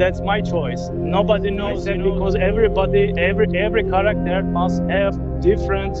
That's my choice. Nobody knows that because every character must have different,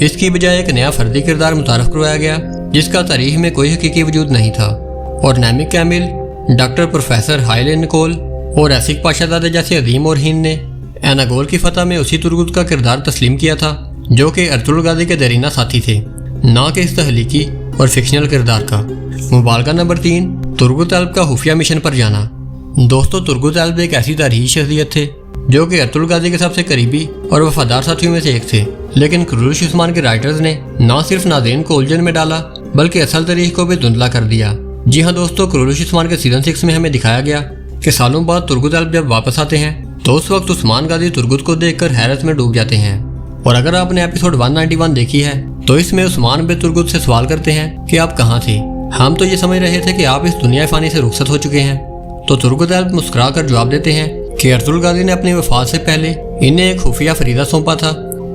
اس کی بجائے ایک نیا فردی کردار متعارف کروایا گیا جس کا تاریخ میں کوئی حقیقی وجود نہیں تھا، اور نیمک کیمل، ڈاکٹر پروفیسر ہائیل نکول اور ایسک پاشا زادہ جیسے عظیم اورہین نے ایناگول کی فتح میں اسی ترگت کا کردار تسلیم کیا تھا جو کہ ارطغرل غازی کے دیرینہ ساتھی تھے، نہ کہ اس تخلیقی اور فکشنل کردار کا۔ مبالغہ نمبر 3، ترگت ایلب کا خفیہ مشن پر جانا۔ دوستو، ترگت ایلب ایک ایسی تاریخی شخصیت تھے جو کہ ارطغرل غازی کے سب سے قریبی اور وفادار ساتھیوں میں سے ایک تھے، لیکن کرولوش عثمان کے رائٹرز نے نہ صرف ناظرین کو الجھن میں ڈالا بلکہ اصل تاریخ کو بھی دھندلا کر دیا۔ جی ہاں دوستو، کرولوش عثمان کے سیزن 6 میں ہمیں دکھایا گیا کہ سالوں بعد ترگت ایلب جب واپس آتے ہیں تو اس وقت عثمان غازی ترگت کو دیکھ کر حیرت میں ڈوب جاتے ہیں، اور اگر آپ نے ایپیسوڈ 191 دیکھی ہے تو اس میں عثمان بن ترگت سے سوال کرتے ہیں کہ آپ کہاں تھے، ہم تو یہ سمجھ رہے تھے کہ آپ اس دنیا فانی سے رخصت ہو چکے ہیں۔ تو ترگت ایلب مسکرا کر جواب دیتے ہیں کہ ارطغرل غازی نے اپنی وفات سے پہلے انہیں ایک خفیہ فریضہ سونپا تھا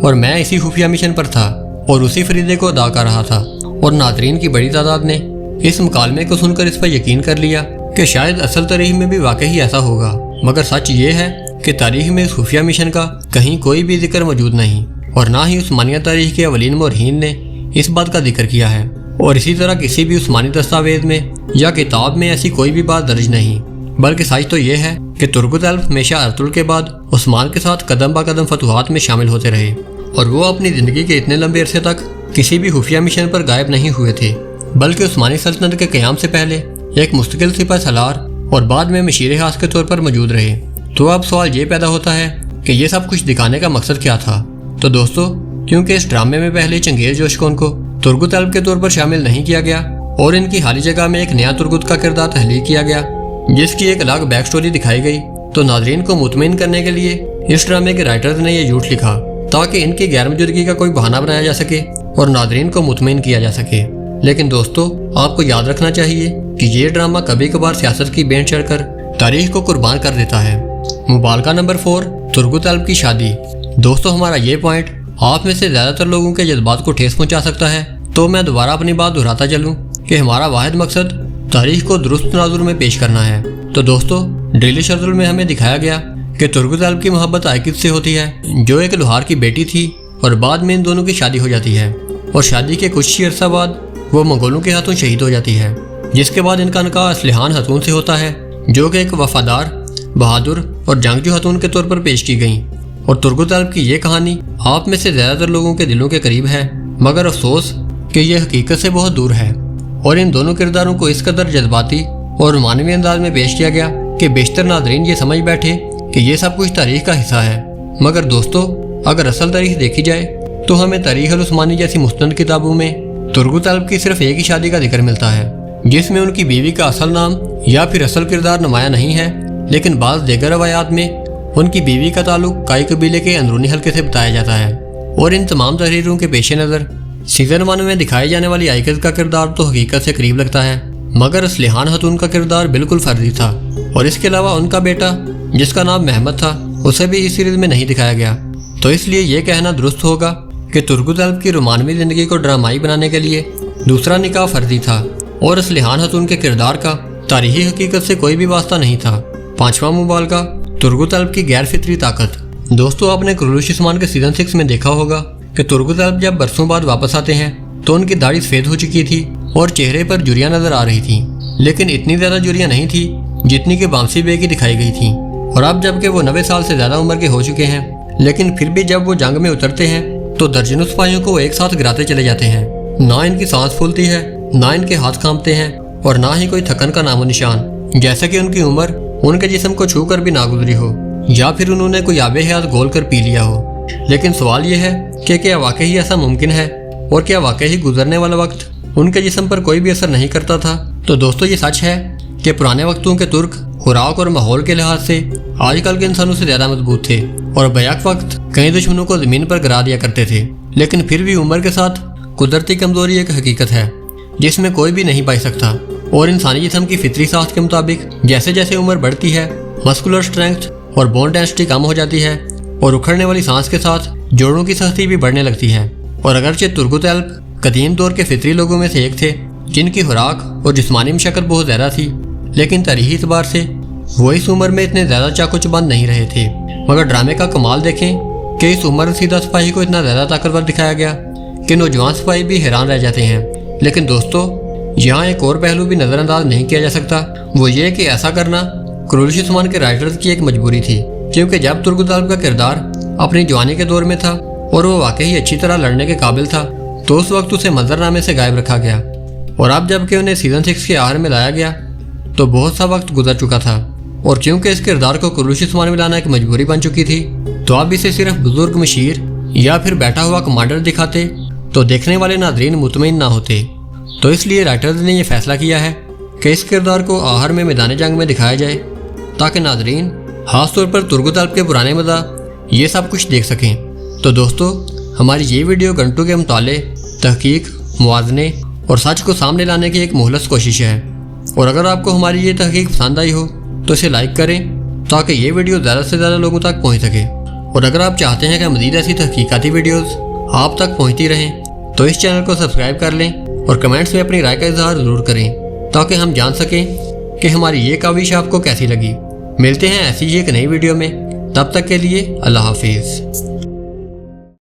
اور میں اسی خفیہ مشن پر تھا اور اسی فریضے کو ادا کر رہا تھا، اور ناظرین کی بڑی تعداد نے اس مکالمے کو سن کر اس پر یقین کر لیا کہ شاید اصل تاریخ میں بھی واقعی ایسا ہوگا، مگر سچ یہ ہے کہ تاریخ میں اس خفیہ مشن کا کہیں کوئی بھی ذکر موجود نہیں، اور نہ ہی عثمانیہ تاریخ کے اولین مورخین نے اس بات کا ذکر کیا ہے، اور اسی طرح کسی بھی عثمانی دستاویز میں یا کتاب میں ایسی کوئی بھی بات درج نہیں، بلکہ سچ تو یہ ہے کہ ترگت ایلب ہمیشہ ارطغرل کے بعد عثمان کے ساتھ قدم با قدم فتوحات میں شامل ہوتے رہے، اور وہ اپنی زندگی کے اتنے لمبے عرصے تک کسی بھی خفیہ مشن پر غائب نہیں ہوئے تھے، بلکہ عثمانی سلطنت کے قیام سے پہلے ایک مستقل سپہ سالار اور بعد میں مشیر خاص کے طور پر موجود رہے۔ تو اب سوال یہ پیدا ہوتا ہے کہ یہ سب کچھ دکھانے کا مقصد کیا تھا؟ تو دوستو، کیونکہ اس ڈرامے میں پہلے چنگیز جوشکون کو ترگت ایلب کے طور پر شامل نہیں کیا گیا اور ان کی حالی جگہ میں ایک نیا ترگت کا کردار تخلیق کیا گیا جس کی ایک الگ بیک سٹوری دکھائی گئی، تو ناظرین کو مطمئن کرنے کے لیے اس ڈرامے کے رائٹرز نے یہ جھوٹ لکھا تاکہ ان کی غیر موجودگی کا کوئی بہانہ بنایا جا سکے اور ناظرین کو مطمئن کیا جا سکے۔ لیکن دوستو، آپ کو یاد رکھنا چاہیے کہ یہ ڈرامہ کبھی کبھار سیاست کی بینٹ چڑھ کر تاریخ کو قربان کر دیتا ہے۔ مبالغہ نمبر 4، ترگت ایلب کی شادی۔ دوستو، ہمارا یہ پوائنٹ آپ میں سے زیادہ تر لوگوں کے جذبات کو ٹھیس پہنچا سکتا ہے، تو میں دوبارہ اپنی بات دہراتا چلوں کہ ہمارا واحد مقصد تاریخ کو درست تناظر میں پیش کرنا ہے۔ تو دوستو، ڈیلی شیڈول میں ہمیں دکھایا گیا کہ ترگت ایلب کی محبت آئکت سے ہوتی ہے جو ایک لوہار کی بیٹی تھی، اور بعد میں ان دونوں کی شادی ہو جاتی ہے، اور شادی کے کچھ ہی عرصہ بعد وہ منگولوں کے ہاتھوں شہید ہو جاتی ہے، جس کے بعد ان کا نکاح اسلحان خاتون سے ہوتا ہے جو کہ ایک وفادار، بہادر اور جنگجو خاتون کے طور پر پیش کی گئیں۔ اور ترگت ایلب کی یہ کہانی آپ میں سے زیادہ تر لوگوں کے دلوں کے قریب ہے، مگر افسوس کہ یہ حقیقت سے بہت دور ہے، اور ان دونوں کرداروں کو اس قدر جذباتی اور رومانوی انداز میں پیش کیا گیا کہ بیشتر ناظرین یہ سمجھ بیٹھے کہ یہ سب کچھ تاریخ کا حصہ ہے۔ مگر دوستو، اگر اصل تاریخ دیکھی جائے تو ہمیں تاریخ العثمانی جیسی مستند کتابوں میں ترگت ایلب کی صرف ایک ہی شادی کا ذکر ملتا ہے جس میں ان کی بیوی کا اصل نام یا پھر اصل کردار نمایاں نہیں ہے، لیکن بعض دیگر روایات میں ان کی بیوی کا تعلق کائی قبیلے کے اندرونی حلقے سے بتایا جاتا ہے۔ اور ان تمام تحریروں کے پیش نظر سیزن 1 میں دکھائی جانے والی آئکت کا کردار تو حقیقت سے قریب لگتا ہے، مگر اسلحان خاتون کا کردار بالکل فرضی تھا، اور اس کے علاوہ ان کا بیٹا جس کا نام محمد تھا اسے بھی اس سیریز میں نہیں دکھایا گیا۔ تو اس لیے یہ کہنا درست ہوگا کہ ترگت ایلب کی رومانوی زندگی کو ڈرامائی بنانے کے لیے دوسرا نکاح فرضی تھا، اور اسلحان خاتون کے کردار کا تاریخی حقیقت سے کوئی بھی واسطہ نہیں تھا۔ 5واں مبالغہ، ترگت ایلب کی غیر فطری طاقت۔ دوستو، آپ نے کرولوش عثمان کے سیزن 6 میں دیکھا ہوگا کہ ترگت ایلب جب برسوں بعد واپس آتے ہیں تو ان کی داڑھی سفید ہو چکی تھی اور چہرے پر جھریاں نظر آ رہی تھیں، لیکن اتنی زیادہ جھریاں نہیں تھی جتنی کہ بامسی بے کی دکھائی گئی تھیں۔ اور اب جب کہ وہ 90 سال سے زیادہ عمر کے ہو چکے ہیں، لیکن پھر بھی جب وہ جنگ میں اترتے ہیں تو درجنوں سپاہیوں کو ایک ساتھ گراتے چلے جاتے ہیں، نہ ان کی سانس پھولتی ہے، نہ ان کے ہاتھ کانپتے ہیں، اور نہ ہی کوئی تھکن کا نام و نشان، جیسا کہ ان کی عمر ان کے جسم کو چھو کر بھی نہ گزری ہو، یا پھر انہوں نے کوئی آب حیات گھول کر پی لیا ہو۔ لیکن سوال یہ ہے کہ کیا واقعی ایسا ممکن ہے، اور کیا واقعی گزرنے والا وقت ان کے جسم پر کوئی بھی اثر نہیں کرتا تھا؟ تو دوستو، یہ سچ ہے کہ پرانے وقتوں کے ترک خوراک اور ماحول کے لحاظ سے آج کل کے انسانوں سے زیادہ مضبوط تھے، اور بیک وقت کئی دشمنوں کو زمین پر گرا دیا کرتے تھے، لیکن پھر بھی عمر کے ساتھ قدرتی کمزوری ایک حقیقت ہے جس میں کوئی بھی نہیں پائی سکتا، اور انسانی جسم کی فطری ساخت کے مطابق جیسے جیسے عمر بڑھتی ہے مسکولر اسٹرینتھ اور بون ڈینسٹی کم ہو جاتی ہے، اور اکھڑنے والی سانس کے ساتھ جوڑوں کی سختی بھی بڑھنے لگتی ہے۔ اور اگرچہ ترگت ایلب قدیم دور کے فطری لوگوں میں سے ایک تھے جن کی خوراک اور جسمانی مشقت بہت زیادہ تھی، لیکن تاریخی اعتبار سے وہ اس عمر میں اتنے زیادہ چاقو چبند نہیں رہے تھے۔ مگر ڈرامے کا کمال دیکھیں کہ اس عمر رسیدہ سپاہی کو اتنا زیادہ طاقتور دکھایا گیا کہ نوجوان سپاہی بھی حیران رہ جاتے ہیں۔ لیکن دوستو، یہاں ایک اور پہلو بھی نظر انداز نہیں کیا جا سکتا، وہ یہ کہ ایسا کرنا قریش عثمان کے رائٹرز کی ایک مجبوری تھی، کیونکہ جب ترک کا کردار اپنی جوانی کے دور میں تھا اور وہ واقعی اچھی طرح لڑنے کے قابل تھا، تو اس وقت اسے منظرنامے سے غائب رکھا گیا، اور اب جب کہ انہیں سیزن 6 کے آخر میں لایا گیا تو بہت سا وقت گزر چکا تھا، اور کیونکہ اس کردار کو قریش عثمان میں لانا ایک مجبوری بن چکی تھی، تو اب اسے صرف بزرگ مشیر یا پھر بیٹھا ہوا کمانڈر دکھاتے تو دیکھنے والے ناظرین مطمئن نہ ہوتے۔ تو اس لیے رائٹرز نے یہ فیصلہ کیا ہے کہ اس کردار کو آخر میں میدان جنگ میں دکھایا جائے، تاکہ ناظرین خاص طور پر ترک کے پرانے مزاح یہ سب کچھ دیکھ سکیں۔ تو دوستو، ہماری یہ ویڈیو گھنٹوں کے مطالعے، تحقیق، موازنے اور سچ کو سامنے لانے کی ایک مخلص کوشش ہے، اور اگر آپ کو ہماری یہ تحقیق پسند آئی ہو تو اسے لائک کریں تاکہ یہ ویڈیو زیادہ سے زیادہ لوگوں تک پہنچ سکے، اور اگر آپ چاہتے ہیں کہ مزید ایسی تحقیقاتی ویڈیوز آپ تک پہنچتی رہیں تو اس چینل کو سبسکرائب کر لیں اور کمنٹس میں اپنی رائے کا اظہار ضرور کریں تاکہ ہم جان سکیں کہ ہماری یہ کاوش آپ کو کیسی لگی۔ ملتے ہیں ایسی ہی ایک نئی ویڈیو میں، تب تک کے لیے اللہ حافظ۔